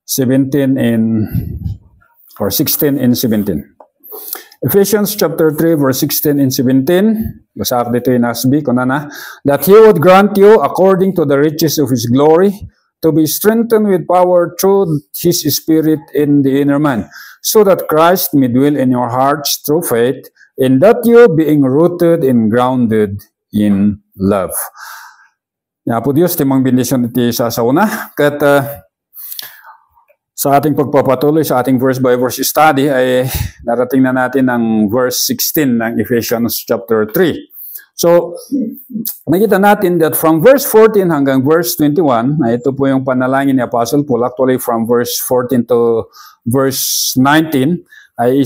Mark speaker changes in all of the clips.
Speaker 1: 17 or 16 and 17. Ephesians chapter 3 verse 16 and 17. Basa dito yung nasbi ko na that He would grant you according to the riches of His glory to be strengthened with power through His Spirit in the inner man, so that Christ may dwell in your hearts through faith, in that you being rooted and grounded in love. Ya po Diyos, timang bendisyon iti sa una. Kat sa ating pagpapatuloy sa ating verse by verse study ay narating na natin ang verse 16 ng Ephesians chapter 3. So, nakita natin that from verse 14 hanggang verse 21, na ito po yung panalangin ni Apostle Paul, actually from verse 14 to verse 19, ay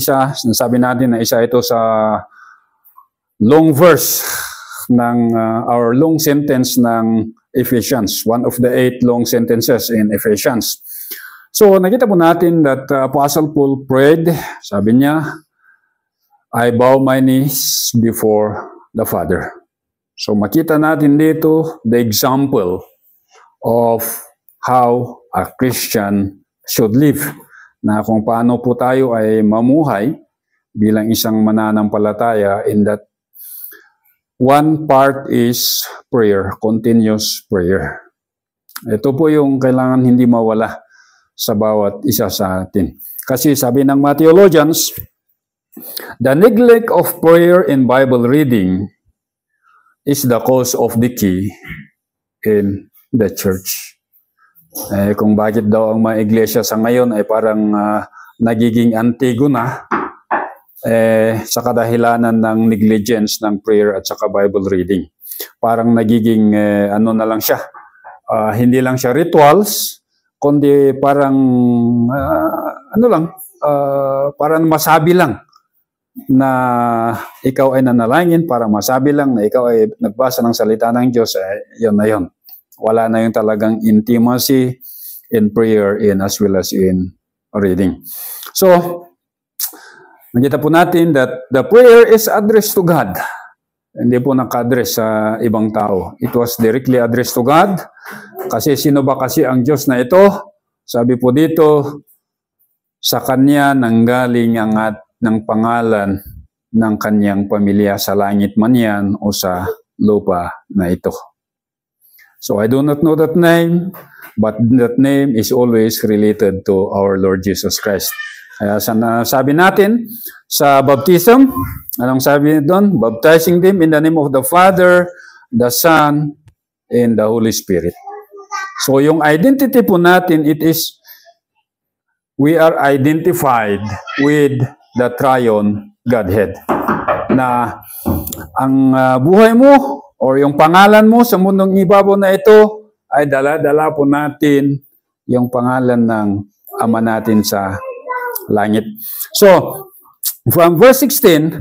Speaker 1: sabi natin na isa ito sa long verse ng our long sentence ng Ephesians, one of the 8 long sentences in Ephesians. So, nakita po natin that Apostle Paul prayed, sabi niya, I bow my knees before the Father. So, makita natin dito the example of how a Christian should live, na kung paano po tayo ay mamuhay bilang isang mananampalataya, in that one part is prayer, continuous prayer. Ito po yung kailangan hindi mawala sa bawat isa sa atin. Kasi sabi ng mga theologians, the neglect of prayer in Bible reading is the cause of decay in the church. Kung bakit daw ang mga iglesia sa ngayon ay parang nagiging antigo na sa kadahilanan ng negligence ng prayer at saka Bible reading. Parang nagiging ano na lang siya, hindi lang siya rituals, kundi parang parang masabi lang na ikaw ay nanalangin, para masabi lang na ikaw ay nagbasa ng salita ng Diyos, yun na yun. Wala na yung talagang intimacy in prayer as well as in reading. So, nakita po natin that the prayer is addressed to God. Hindi po naka-address sa ibang tao. It was directly addressed to God. Kasi sino ba kasi ang Diyos na ito? Sabi po dito, sa Kanya nanggaling ng pangalan ng Kanyang pamilya, sa langit man yan o sa lupa na ito. So I do not know that name, but that name is always related to our Lord Jesus Christ. Kaya sabi natin sa baptism, anong sabi doon? Baptizing them in the name of the Father, the Son, and the Holy Spirit. So yung identity po natin, we are identified with the triune Godhead. Na ang buhay mo or yung pangalan mo sa mundong ibabaw na ito ay dala-dala po natin yung pangalan ng Ama natin sa langit. So, from verse 16,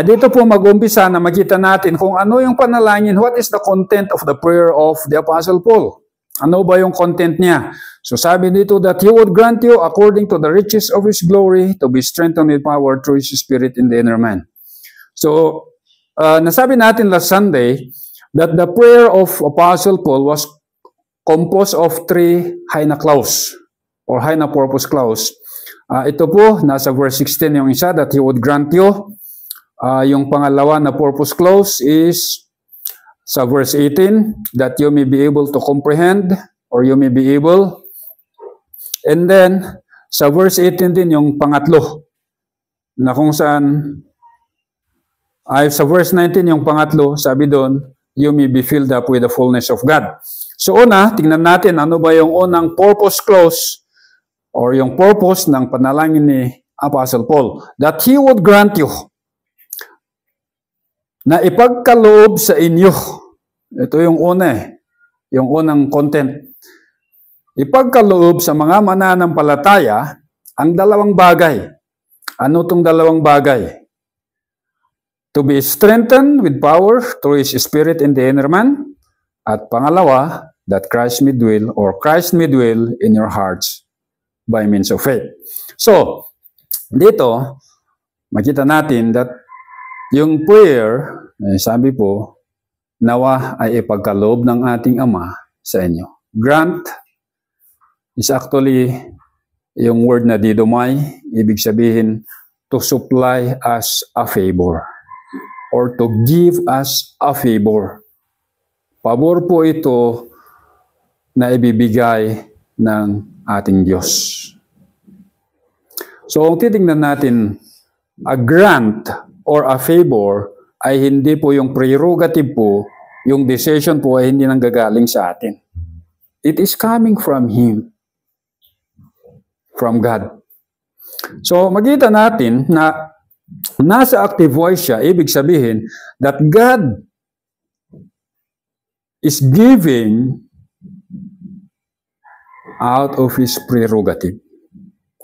Speaker 1: dito po mag-umpisa na makita natin kung ano yung panalangin, what is the content of the prayer of the Apostle Paul. Ano ba yung content niya? So sabi dito that He would grant you according to the riches of His glory to be strengthened with power through His Spirit in the inner man. So, nasabi natin last Sunday that the prayer of Apostle Paul was composed of 3 hyena clause or hyena purpose clause. Ito po, nasa verse 16 yung isa, that He would grant you. Yung pangalawa na purpose clause is sa verse 18, that you may be able to comprehend or you may be able. And then, sa verse 18 din yung pangatlo, na kung saan, sa verse 19 yung pangatlo, sabi doon, you may be filled up with the fullness of God. So una, tingnan natin ano ba yung unang purpose clause or yung purpose ng panalangin ni Apostle Paul, that He would grant you, na ipagkaloob sa inyo. Ito yung una yung unang content. Ipagkaloob sa mga mananampalataya ang dalawang bagay. Ano itong dalawang bagay? To be strengthened with power through His Spirit in the inner man. At pangalawa, that Christ may dwell in your hearts by means of faith. So, dito, makita natin that yung prayer, sabi po, nawa ay ipagkaloob ng ating Ama sa inyo. Grant is actually yung word na didomai, ibig sabihin to supply us a favor or to give us a favor. Pabor po ito na ibibigay ng ating Diyos. So, kung titingnan natin, a grant or a favor ay hindi po yung prerogative po, yung decision po ay hindi nanggagaling sa atin. It is coming from Him, from God. So, makita natin na nasa active voice siya, ibig sabihin that God is giving out of His prerogative.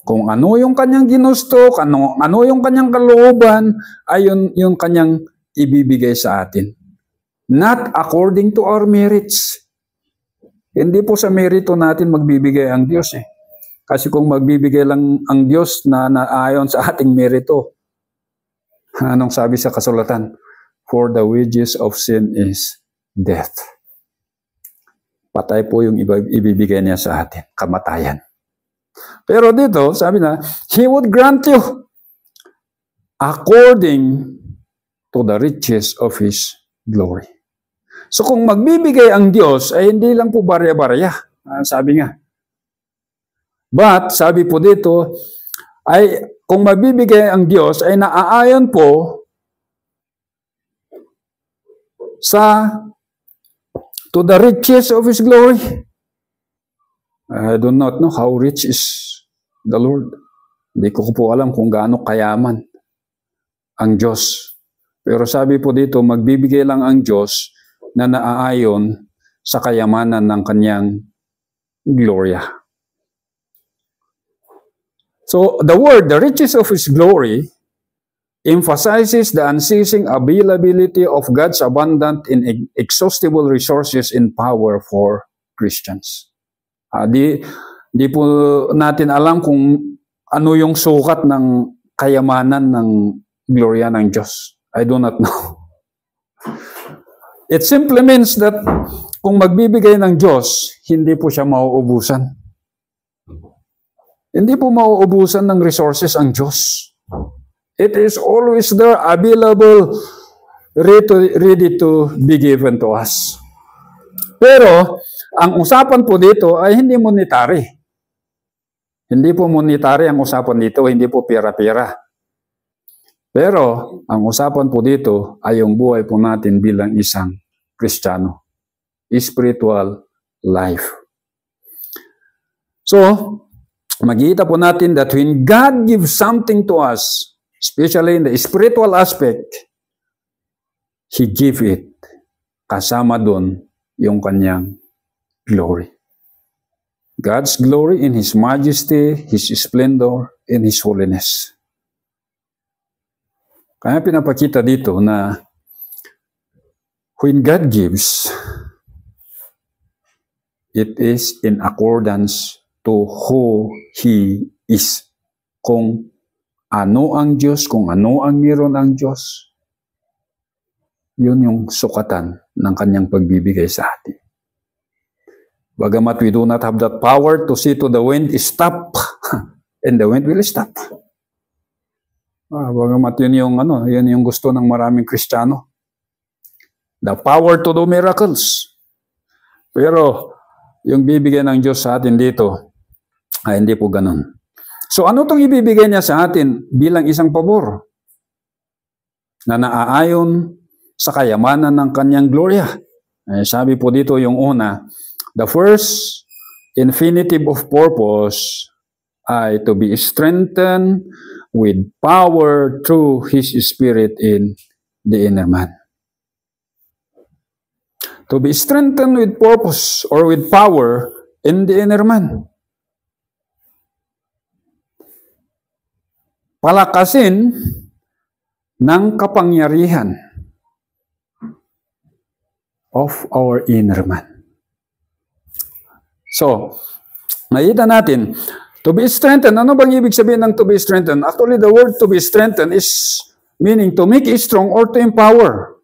Speaker 1: Kung ano yung kanyang ginusto, ano yung kanyang kalooban, ay yung kanyang ibibigay sa atin. Not according to our merits. Hindi po sa merito natin magbibigay ang Diyos eh. Kasi kung magbibigay lang ang Diyos na naayon sa ating merito, anong sabi sa kasulatan? For the wages of sin is death. Patay po yung ibibigay niya sa atin, kamatayan. Pero dito, sabi na, He would grant you according to the riches of His glory. So kung magbibigay ang Diyos, ay hindi lang po barya-barya. Sabi nga. But, sabi po dito, ay kung magbibigay ang Diyos, ay naaayon po to the riches of His glory. I do not know how rich is the Lord. Hindi ko po alam kung gaano kayaman ang Diyos. Pero sabi po dito, magbibigay lang ang Diyos na naaayon sa kayamanan ng kanyang gloria. So, the word, the riches of His glory, emphasizes the unceasing availability of God's abundant and inexhaustible resources and power for Christians. Di po natin alam kung ano yung sukat ng kayamanan ng gloria ng Diyos. I do not know. It simply means that kung magbibigay ng Diyos, hindi po siya mauubusan. Hindi po mauubusan ng resources ang Diyos. It is always there, available, ready to be given to us. Pero, ang usapan po dito ay hindi monetary. Hindi po monetary ang usapan dito, hindi po pera-pera. Pero, ang usapan po dito ay yung buhay po natin bilang isang Kristiyano. Spiritual life. So, makikita po natin that when God gives something to us, especially in the spiritual aspect, He gives it kasama doon yung kanyang glory. God's glory in His majesty, His splendor, and His holiness. Kaya pinapakita dito na when God gives, it is in accordance to who He is. Kung ano ang Diyos, kung ano ang meron ang Diyos, yun yung sukatan ng kanyang pagbibigay sa atin. Bagamat we do not have that power to see to the wind stop, and the wind will stop. Bagamat yun yung gusto ng maraming Kristiyano. The power to do miracles. Pero, yung bibigyan ng Diyos sa atin dito, ay hindi po ganun. So, ano itong ibibigay niya sa atin bilang isang pabor? Na naaayon sa kayamanan ng kanyang gloria. Sabi po dito yung una, the first infinitive of purpose ay to be strengthened with power through His Spirit in the inner man. To be strengthened with purpose or with power in the inner man. Palakasin ng kapangyarihan of our inner man. So, nakita natin, to be strengthened. Ano bang ibig sabihin ng to be strengthened? Actually, the word to be strengthened is meaning to make it strong or to empower.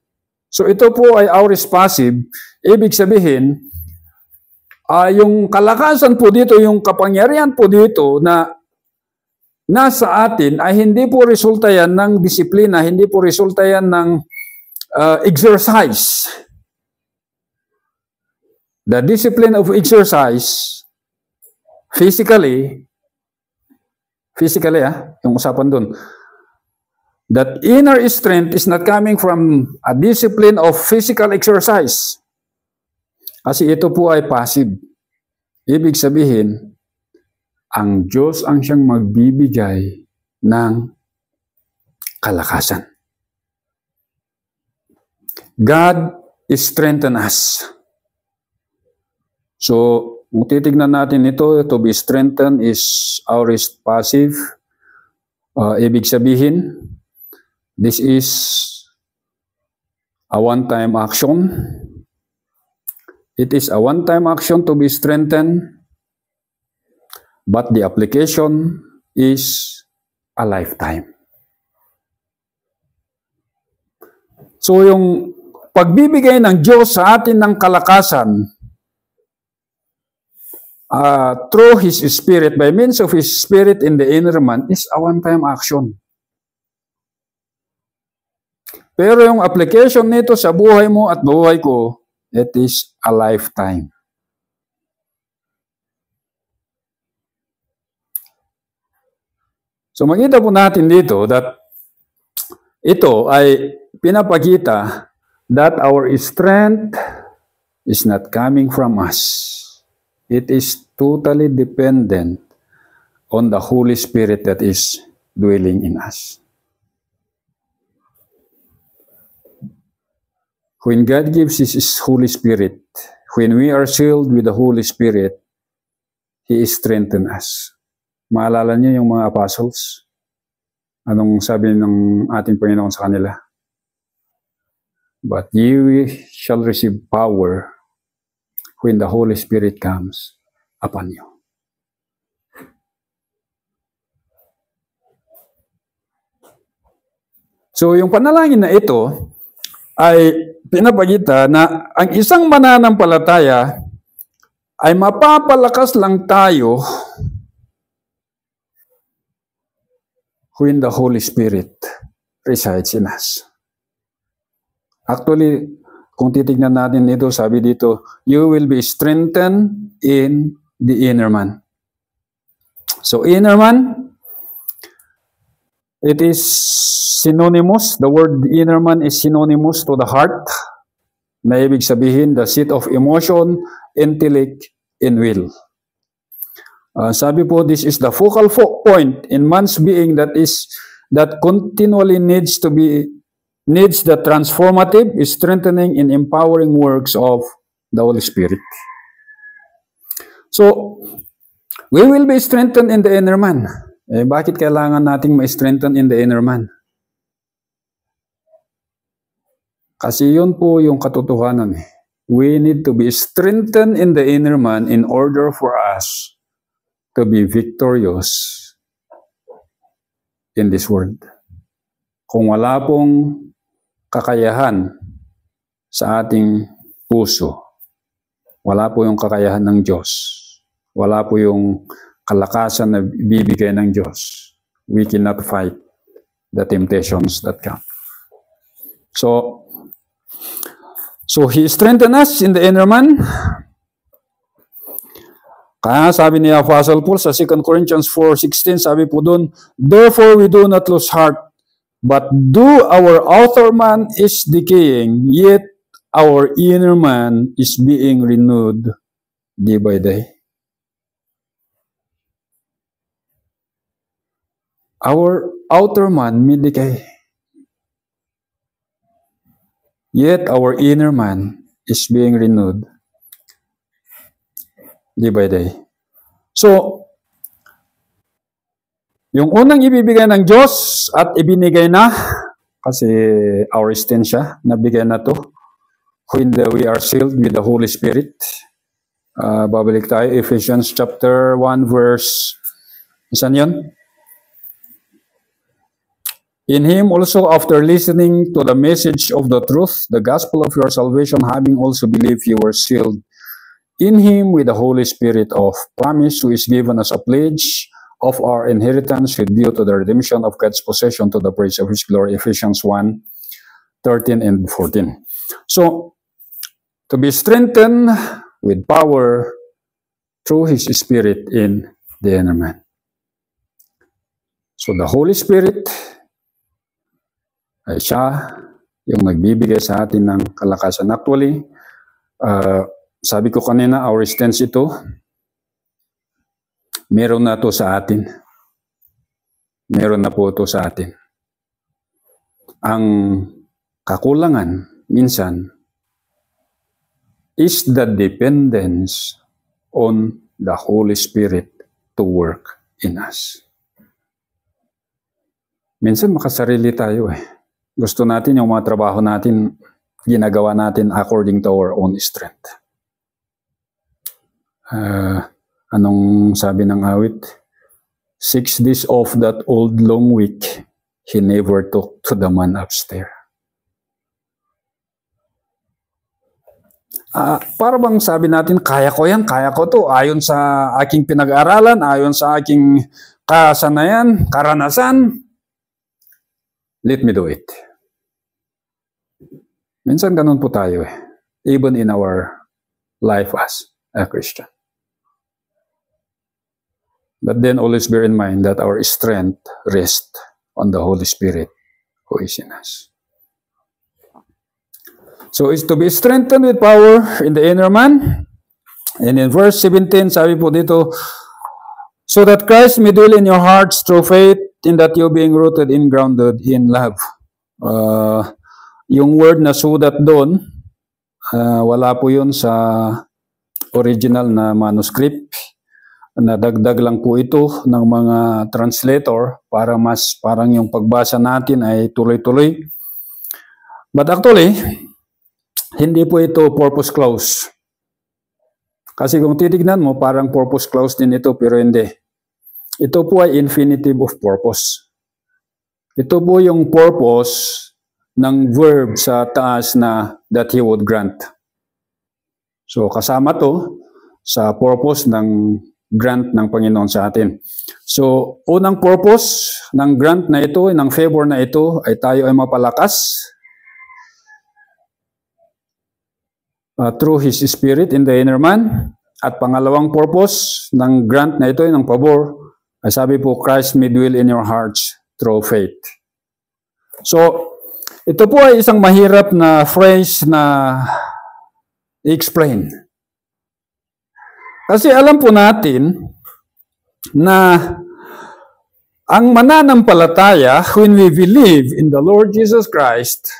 Speaker 1: So, ito po ay aorist passive. Ibig sabihin, yung kalakasan po dito, yung kapangyarihan po dito na nasa atin ay hindi po resulta yan ng disiplina, hindi po resulta yan ng exercise. The discipline of exercise, physically, yung usapan dun, that inner strength is not coming from a discipline of physical exercise. Kasi ito po ay passive. Ibig sabihin, ang Diyos ang siyang magbibigay ng kalakasan. God strengthen us. So, kung titignan natin ito, to be strengthened is aorist passive. Ibig sabihin, this is a one-time action. It is a one-time action to be strengthened, but the application is a lifetime. So, yung pagbibigay ng Diyos sa atin ng kalakasan, through His Spirit, by means of His Spirit in the inner man, is a one-time action. Pero yung application nito sa buhay mo at buhay ko, it is a lifetime. So makita po natin dito that ito ay pinapakita that our strength is not coming from us. It is totally dependent on the Holy Spirit that is dwelling in us. When God gives His Holy Spirit, when we are sealed with the Holy Spirit, He strengthens us. Maalala niyo yung mga apostles? Anong sabi ng ating Panginoon sa kanila? But you shall receive power when the Holy Spirit comes upon you. So, yung panalangin na ito ay pinapakita na ang isang mananampalataya ay mapapalakas lang tayo when the Holy Spirit resides in us. Actually, kung titignan natin ito, sabi dito, you will be strengthened in the inner man. So, inner man, it is synonymous. The word inner man is synonymous to the heart. Na ibig sabihin, the seat of emotion, intellect, and will. Sabi po, this is the focal point in man's being that continually needs the transformative, strengthening, and empowering works of the Holy Spirit. So, we will be strengthened in the inner man. Bakit kailangan nating ma-strengthen in the inner man? Kasi yun po yung katotohanan. We need to be strengthened in the inner man in order for us to be victorious in this world. Kung wala pong kakayahan sa ating puso, wala po yung kakayahan ng Diyos, wala po yung kalakasan na bibigay ng Diyos, we cannot fight the temptations that come. So He strengthened us in the inner man. Kaya sabi ni Apostle Paul sa 2 Corinthians 4:16, sabi po doon, therefore we do not lose heart, but though our outer man is decaying, yet our inner man is being renewed day by day. Our outer man may decay, yet our inner man is being renewed day by day. So, yung unang ibibigay ng Diyos at ibinigay na, kasi ours din siya, nabigay na to, when we are sealed with the Holy Spirit. Babalik tayo, Ephesians chapter 1 verse, isan yun? In Him also, after listening to the message of the truth, the gospel of your salvation, having also believed, you were sealed in Him with the Holy Spirit of promise, who is given as a pledge of our inheritance with view to the redemption of God's possession to the praise of His glory. Ephesians 1:13 and 14. So, to be strengthened with power through His Spirit in the inner man. So, the Holy Spirit ay siya yung nagbibigay sa atin ng kalakasan. Actually, sabi ko kanina, our stance ito, meron na to sa atin. Meron na po ito sa atin. Ang kakulangan, minsan, is the dependence on the Holy Spirit to work in us. Minsan makasarili tayo eh. Gusto natin yung mga trabaho natin, ginagawa natin according to our own strength. Anong sabi ng awit? 6 days of that old long week, he never took to the man upstairs. Para bang sabi natin, kaya ko yan, kaya ko to, ayon sa aking pinag-aralan, ayon sa aking kasanayan, karanasan, let me do it. Minsan ganun po tayo eh, even in our life as a Christian. But then always bear in mind that our strength rests on the Holy Spirit who is in us. So it's to be strengthened with power in the inner man. And in verse 17, sabi po dito, so that Christ may dwell in your hearts through faith, in that you being rooted and grounded in love. Yung word na sudat doon, wala po yun sa original na manuscript. Nadagdag lang po ito ng mga translator para mas parang yung pagbasa natin ay tuloy-tuloy. But actually, hindi po ito purpose clause. Kasi kung titignan mo, parang purpose clause din ito, pero hindi. Ito po ay infinitive of purpose. Ito po yung purpose ng verb sa taas na that He would grant. So kasama to sa purpose ng grant ng Panginoon sa atin. So unang purpose ng grant na ito, ng favor na ito, ay tayo ay mapalakas through His Spirit in the inner man. At pangalawang purpose ng grant na ito, ng pabor, ay sabi po, Christ may dwell in your hearts through faith. So, ito po ay isang mahirap na phrase na i-explain. Kasi alam po natin na ang mananampalataya, when we believe in the Lord Jesus Christ,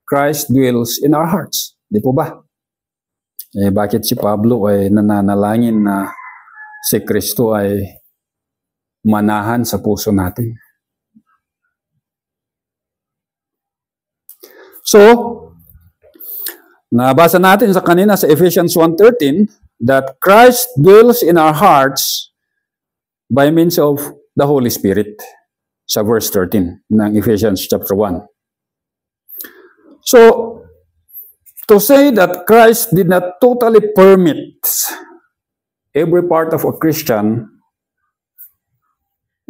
Speaker 1: Christ dwells in our hearts. Di po ba? Bakit si Pablo ay nananalangin na si Kristo ay manahan sa puso natin? So, nabasa natin sa kanina sa Ephesians 1:13 that Christ dwells in our hearts by means of the Holy Spirit sa verse 13 ng Ephesians chapter 1. So, to say that Christ did not totally permit every part of a Christian,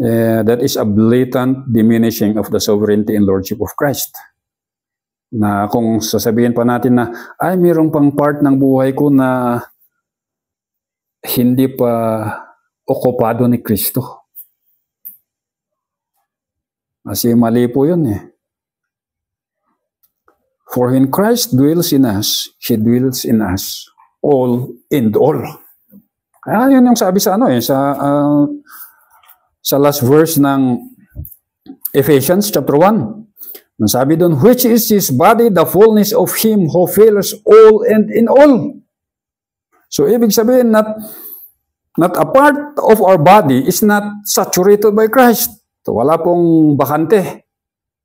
Speaker 1: that is a blatant diminishing of the sovereignty and lordship of Christ. Na kung sasabihin pa natin na, ay, mayroong pang part ng buhay ko na hindi pa okupado ni Kristo. Kasi mali po yun eh. For when Christ dwells in us, He dwells in us all and all. Kaya yun yung sabi sa sa last verse ng Ephesians chapter 1. Sabi doon, which is His body, the fullness of Him who fills all and in all. So ibig sabihin not a part of our body is not saturated by Christ. So, wala pong bakante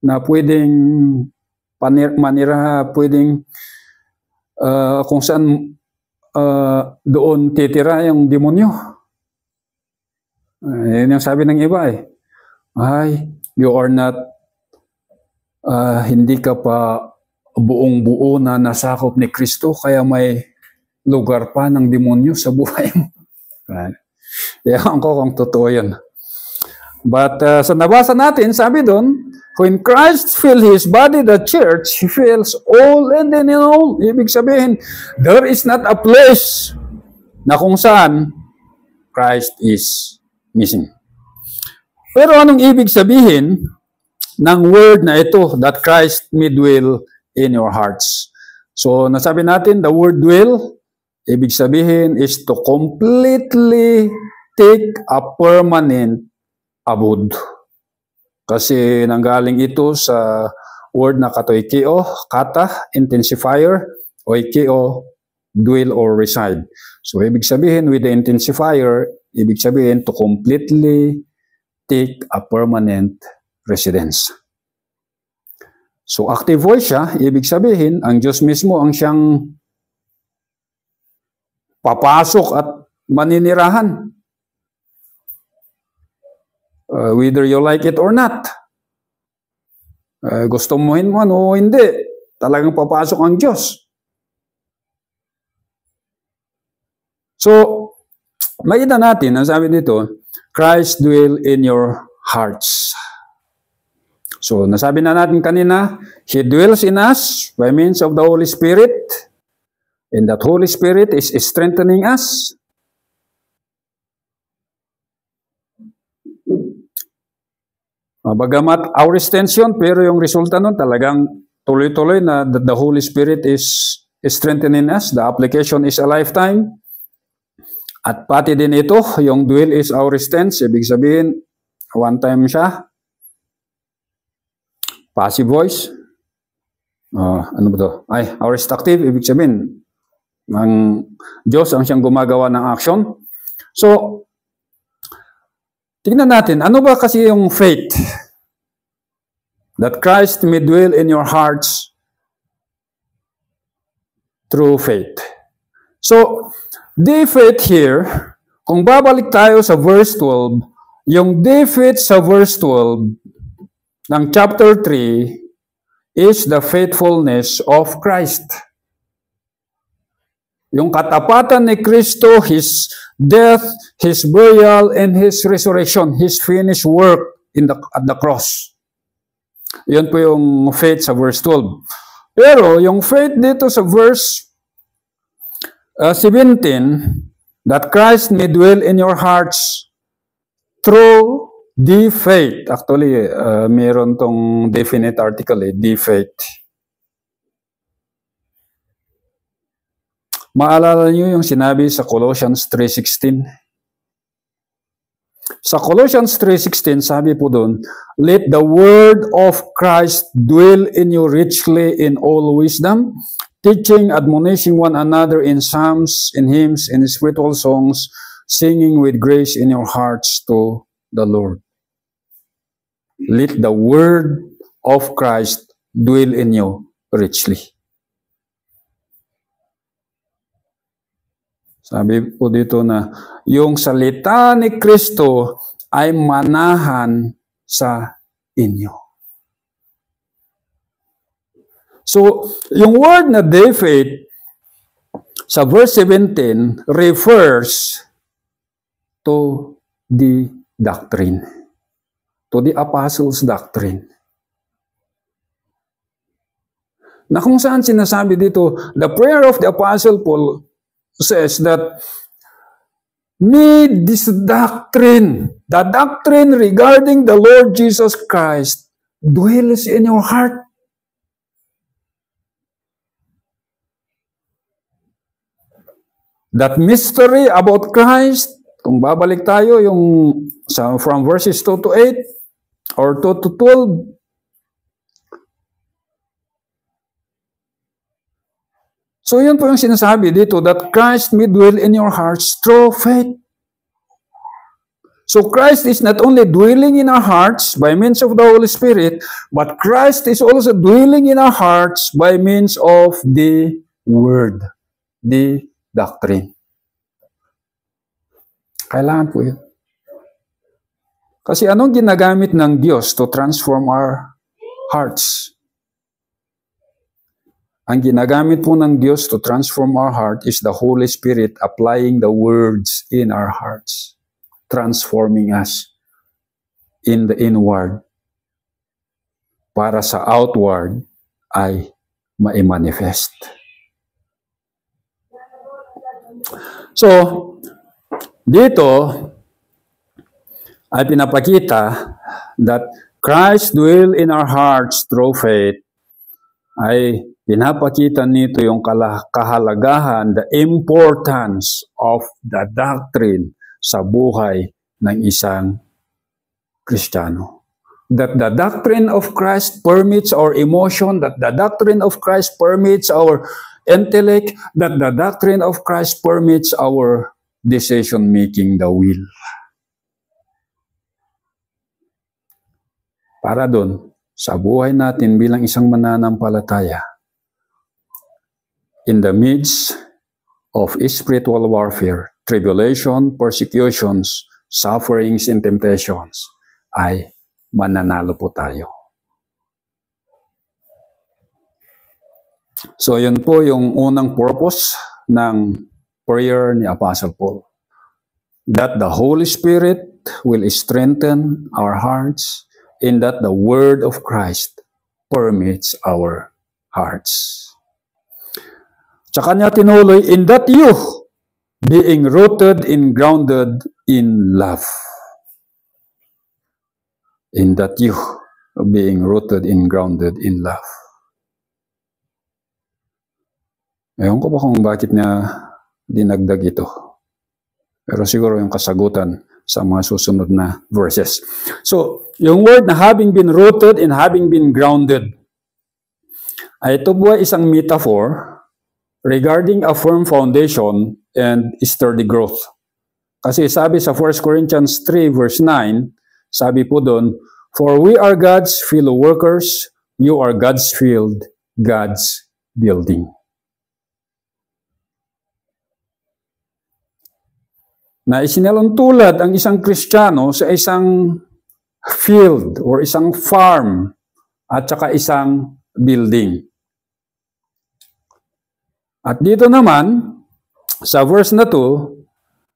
Speaker 1: na pwedeng manira, pwedeng kung saan doon titira yung demonyo. Yan yung sabi ng iba eh. Ay, you are not, hindi ka pa buong-buo na nasakop ni Kristo, kaya may lugar pa ng demonyo sa buhay mo. Ewan ko kung totoo yun. But sa nabasa natin, sabi doon, when Christ fills His body, the church, He fills all and then in all. Ibig sabihin, there is not a place na kung saan Christ is missing. Pero anong ibig sabihin ng word na ito, that Christ may dwell in your hearts? So, nasabi natin, the word dwell, ibig sabihin is to completely take a permanent abode. Kasi nanggaling ito sa word na katoikeo, kata, intensifier, oikeo, dwell or reside. So, ibig sabihin with the intensifier, ibig sabihin to completely take a permanent residence. So, active voice siya, ibig sabihin, ang Diyos mismo ang siyang papasok at maninirahan. Whether you like it or not. Gusto mo man o hindi, talagang papasok ang Diyos. So, makita natin, ang sabi dito, Christ dwell in your hearts. So, nasabi na natin kanina, He dwells in us by means of the Holy Spirit, and that Holy Spirit is strengthening us. Bagamat our extension, pero yung resulta nun talagang tuloy-tuloy na the Holy Spirit is strengthening us. The application is a lifetime. At pati din ito, yung dwell is our stance. Ibig sabihin, one time siya. Passive voice. Ano ba to? Our active. Ibig sabihin, ang Diyos ang siyang gumagawa ng action. So, tingnan natin, ano ba kasi yung faith? That Christ may dwell in your hearts through faith. So, the faith here, kung babalik tayo sa verse 12, yung the faith sa verse 12 ng chapter 3 is the faithfulness of Christ. Yung katapatan ni Kristo, His death, His burial, and His resurrection, His finished work at the cross. Yun po yung faith sa verse 12. Pero yung faith dito sa verse 17, that Christ may dwell in your hearts through the faith. Actually, meron tong definite article, the faith. Maalala niyo yung sinabi sa Colossians 3:16? Sa Colossians 3:16, sabi po doon, let the word of Christ dwell in you richly in all wisdom, teaching, admonishing one another in psalms, in hymns, in spiritual songs, singing with grace in your hearts to the Lord. Let the word of Christ dwell in you richly. Sabi po dito na yung salita ni Kristo ay manahan sa inyo. So, yung word na the faith sa verse 17 refers to the doctrine, to the apostles' doctrine. Na kung saan sinasabi dito, the prayer of the apostle Paul says that need this doctrine, the doctrine regarding the Lord Jesus Christ, dwells in your heart. That mystery about Christ, kung babalik tayo yung from verses 2 to 8 or 2 to 12, so yun po yung sinasabi dito, that Christ may dwell in your hearts through faith. So Christ is not only dwelling in our hearts by means of the Holy Spirit, but Christ is also dwelling in our hearts by means of the Word, the doctrine. Kailangan po yun. Kasi anong ginagamit ng Diyos to transform our hearts? ang ginagamit po ng Diyos to transform our heart is the Holy Spirit applying the words in our hearts, transforming us in the inward para sa outward ay ma-manifest. So, dito ay pinapakita that Christ dwell in our hearts through faith. Ay pinapakita nito yung kahalagahan, the importance of the doctrine sa buhay ng isang Kristiyano. That the doctrine of Christ permeates our emotion, that the doctrine of Christ permeates our intellect, that the doctrine of Christ permeates our decision-making, the will. Para doon, sa buhay natin bilang isang mananampalataya, in the midst of spiritual warfare, tribulation, persecutions, sufferings, and temptations, ay mananalo po tayo. So, yun po yung unang purpose ng prayer ni Apostle Paul. That the Holy Spirit will strengthen our hearts in that the Word of Christ permeates our hearts. Tsaka niya tinuloy, in that you, being rooted and grounded in love. In that you, being rooted and grounded in love. Ewan ko pa kung bakit niya dinagdag ito. Pero siguro yung kasagutan sa mga susunod na verses. So, yung word na having been rooted and having been grounded, ay ito po ay isang metaphor regarding a firm foundation and sturdy growth. Kasi sabi sa 1 Corinthians 3 verse 9, sabi po doon, for we are God's fellow workers, you are God's field, God's building. Na isinalantulad ang isang Kristiyano sa isang field or isang farm at saka isang building. At dito naman, sa verse na to,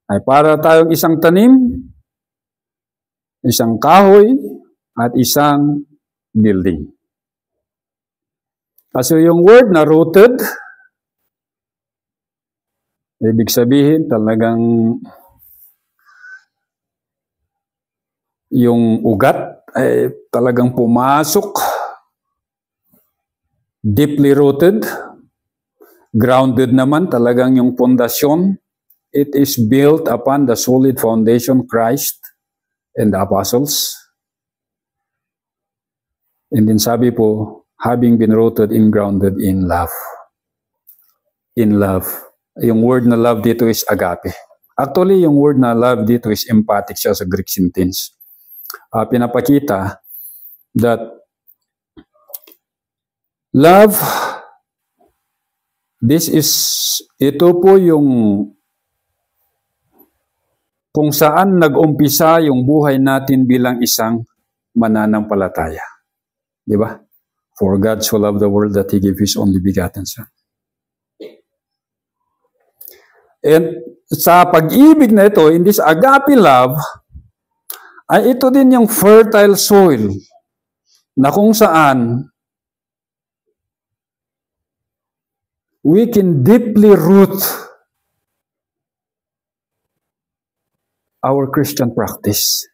Speaker 1: ay para tayong isang tanim, isang kahoy, at isang building. Kasi yung word na rooted, ibig sabihin talagang yung ugat ay talagang pumasok, deeply rooted. Grounded naman talagang yung pundasyon. It is built upon the solid foundation, Christ and the apostles. And then sabi po, having been rooted and grounded in love. In love. Yung word na love dito is agape. Actually, yung word na love dito is emphatic siya sa Greek sentence. Pinapakita that love, ito po yung kung saan nag-umpisa yung buhay natin bilang isang mananampalataya. Di ba? For God so loved the world that He gave His only begotten Son. And sa pag-ibig na ito, in this agape love, ay ito din yung fertile soil na kung saan we can deeply root our Christian practice.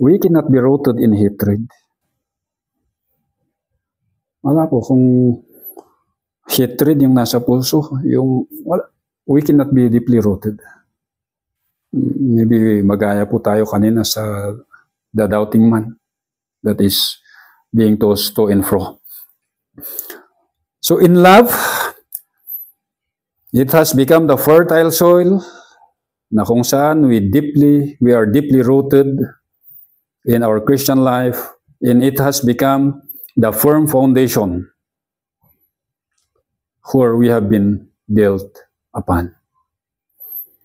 Speaker 1: We cannot be rooted in hatred. Wala po, kung hatred yung nasa puso, we cannot be deeply rooted. Maybe magaya po tayo kanina sa the doubting man that is being tossed to and fro. So in love, it has become the fertile soil na kung saan we are deeply rooted in our Christian life, and it has become the firm foundation where we have been built upon.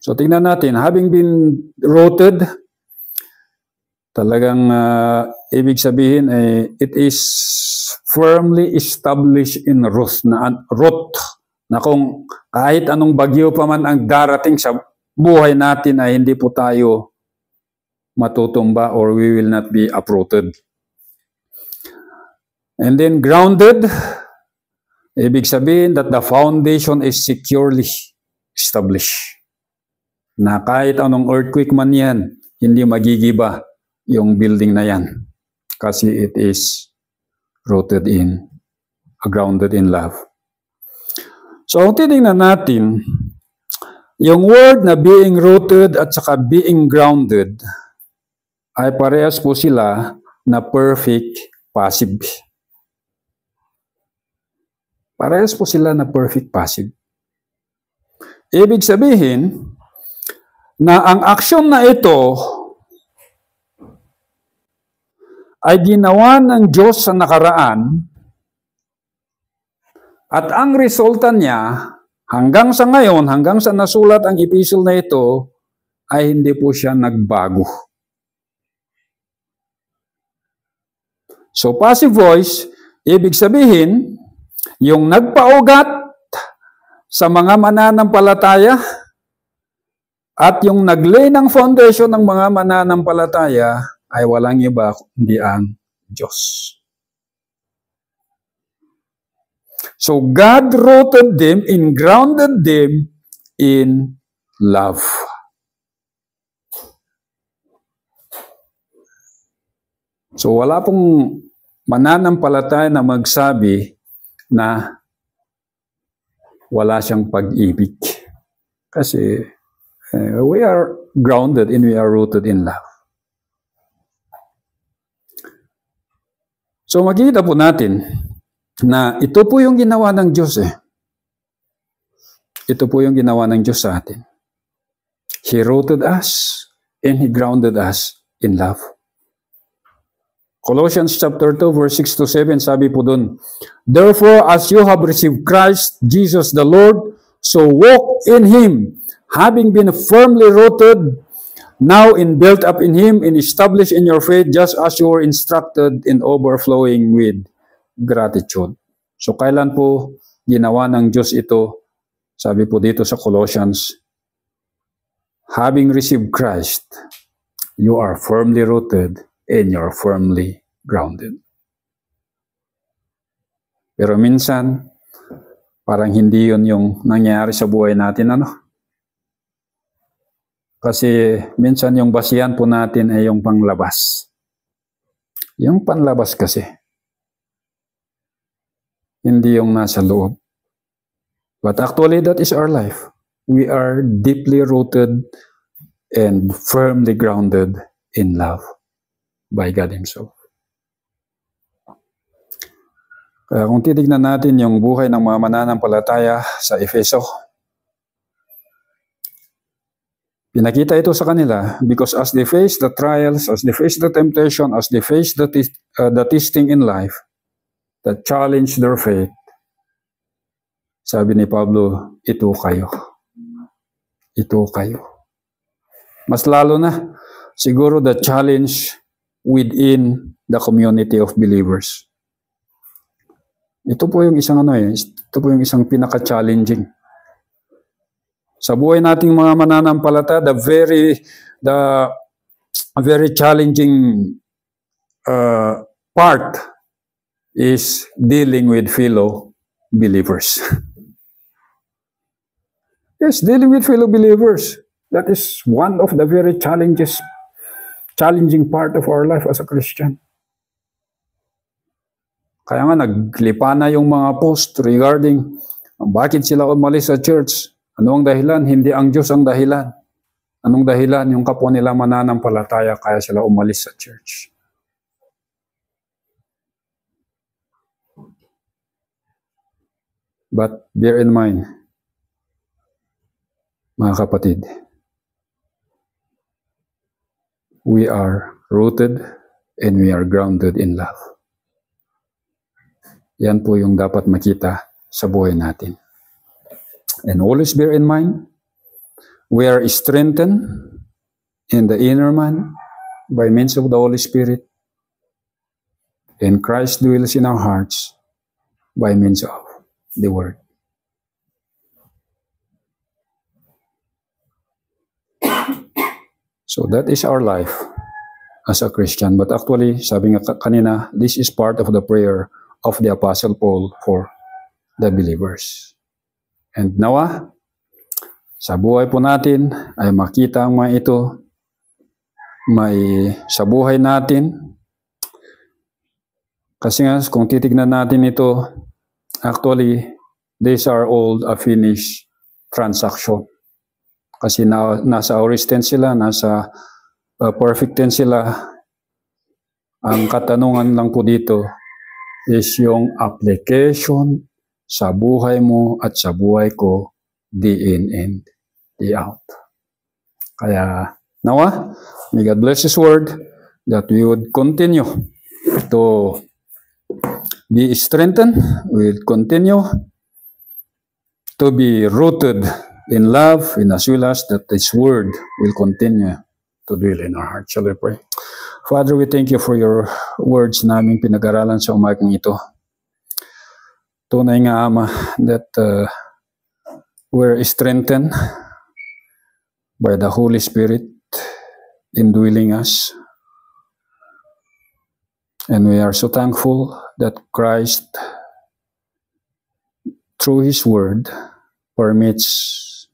Speaker 1: So tingnan natin, having been rooted, Talagang ibig sabihin it is firmly established in root na kung kahit anong bagyo pa man ang darating sa buhay natin ay hindi po tayo matutumba or we will not be uprooted. And then grounded, ibig sabihin that the foundation is securely established. Na kahit anong earthquake man yan, hindi magigiba yung building na yan. Kasi it is rooted in, grounded in love. So, titingnan natin, yung word na being rooted at saka being grounded, ay parehas po sila na perfect passive. Parehas po sila na perfect passive. Ibig sabihin, na ang aksyon na ito ay ginawa ng Diyos sa nakaraan at ang resulta niya hanggang sa ngayon, hanggang sa nasulat ang epistle na ito, ay hindi po siya nagbago. So passive voice, ibig sabihin, yung nagpaugat sa mga mananampalataya at yung naglay ng foundation ng mga mananampalataya ay walang iba kundi ang Diyos. So God rooted them and grounded them in love. So wala pong mananampalataya na magsabi na wala siyang pag-ibig. Kasi we are grounded and we are rooted in love. So makikita po natin na ito po yung ginawa ng Diyos Ito po yung ginawa ng Diyos sa atin. He rooted us and He grounded us in love. Colossians chapter 2 verse 6 to 7, sabi po dun, therefore, as you have received Christ Jesus the Lord, so walk in Him, having been firmly rooted, now and built up in Him, and established in your faith, just as you were instructed, in overflowing with gratitude. So, kailan po ginawa ng Diyos ito? Sabi po dito sa Colossians, having received Christ, you are firmly rooted and you are firmly grounded. Pero minsan, parang hindi yun yung nangyayari sa buhay natin, Kasi minsan yung basihan po natin ay yung panglabas. Yung panlabas kasi. Hindi yung nasa loob. But actually, that is our life. We are deeply rooted and firmly grounded in love by God Himself. Kaya kung titignan natin yung buhay ng mga mananampalataya sa Efeso, pinakita ito sa kanila because as they face the trials, as they face the temptation, as they face the testing in life that challenge their faith, sabi ni Pablo, ito kayo. Ito kayo. Mas lalo na, siguro the challenge within the community of believers. Ito po yung isang ito po yung isang pinaka-challenging. Sa buhay nating mga mananampalataya, the very challenging part is dealing with fellow believers. Yes, dealing with fellow believers. That is one of the very challenging part of our life as a Christian. Kaya nga naglipa na yung mga post regarding bakit sila umalis sa church. Ano ang dahilan? Hindi ang Diyos ang dahilan. Anong dahilan? Yung kapwa nila mananampalataya kaya sila umalis sa church. But bear in mind, mga kapatid, we are rooted and we are grounded in love. Yan po yung dapat makita sa buhay natin. And always bear in mind, we are strengthened in the inner man by means of the Holy Spirit, and Christ dwells in our hearts by means of the Word. So that is our life as a Christian. But actually, sabi nga kanina, this is part of the prayer of the Apostle Paul for the believers. And nawa, sa buhay po natin ay makita ang mga ito, may sa buhay natin. Kasi nga, kung titignan natin ito, actually, these are all a finished transaction. Kasi nasa aorist tense sila, nasa perfect tense sila. Ang katanungan lang po dito is yung application sa buhay mo at sa buhay ko, day in and day out. Kaya, nawa, may God bless His word that we would continue to be strengthened, we would continue to be rooted in love, and as well as that His word will continue to dwell in our hearts. Shall we pray? Father, we thank you for your words na aming pinag-aralan sa umagang ito. Tunay nga, Ama, that we're strengthened by the Holy Spirit indwelling us. And we are so thankful that Christ, through His word, permits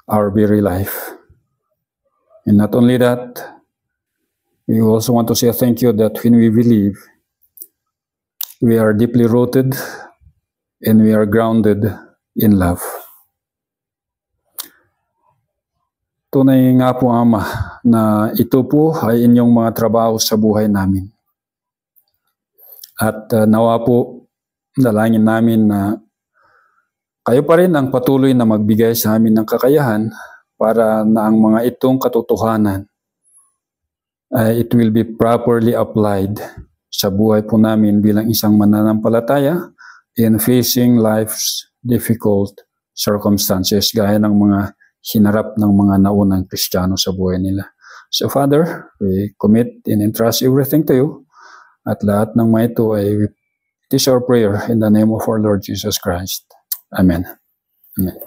Speaker 1: our very life. And not only that, we also want to say thank you that when we believe, we are deeply rooted and we are grounded in love. Tunay nga po, Ama, na ito po ay inyong mga trabaho sa buhay namin. At nawa po, dalangin namin na kayo pa rin ang patuloy na magbigay sa amin ng kakayahan para na ang mga itong katotohanan it will be properly applied sa buhay po namin bilang isang mananampalataya in facing life's difficult circumstances gaya ng mga hinarap ng mga naunang Kristiyano sa buhay nila. So Father, we commit and entrust everything to you at lahat ng mga ito ay it is our prayer in the name of our Lord Jesus Christ. Amen. Amen.